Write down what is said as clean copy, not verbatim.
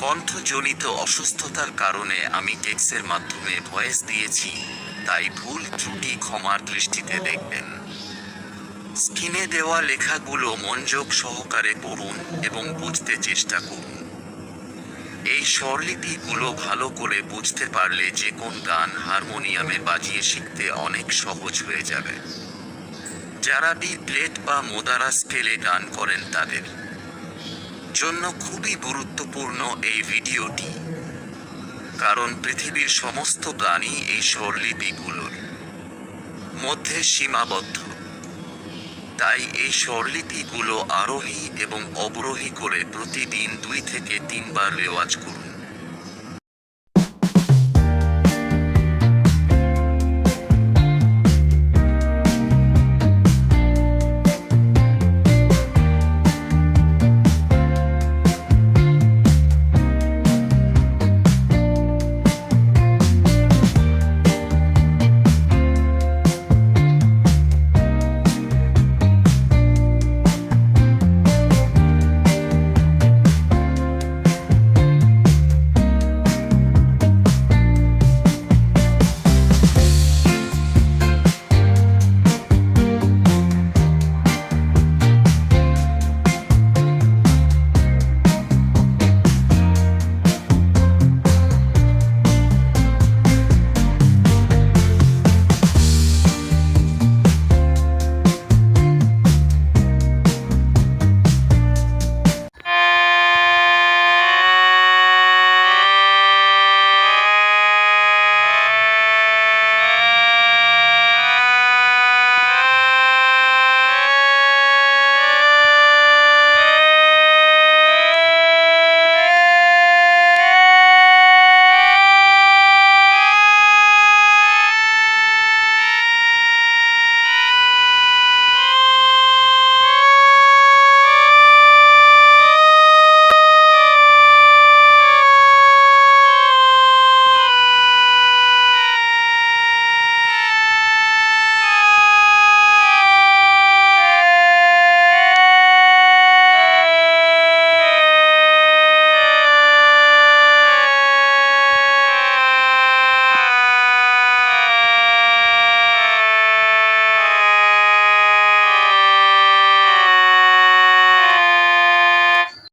কণ্ঠজনিত অসুস্থতার কারণে আমি টেক্সের মাধ্যমে ভয়েস দিয়েছি, তাই ভুল ত্রুটি ক্ষমার দৃষ্টিতে দেখবেন। স্ক্রিনে দেওয়া লেখাগুলো মনোযোগ সহকারে পড়ুন এবং বুঝতে চেষ্টা করুন। এই স্বরলিপিগুলো ভালো করে বুঝতে পারলে যে কোন গান হারমোনিয়ামে বাজিয়ে শিখতে অনেক সহজ হয়ে যাবে। যারা বি প্লেট বা মোদারা স্কেলে গান করেন তাদের জন্য খুবই গুরুত্বপূর্ণ এই ভিডিওটি, কারণ পৃথিবীর সমস্ত গানই এই স্বরলিপিগুলোর মধ্যে সীমাবদ্ধ। তাই এই স্বরলিপিগুলো আরোহী এবং অবরোহী করে প্রতিদিন 2 থেকে 3 বার রেওয়াজ করুন।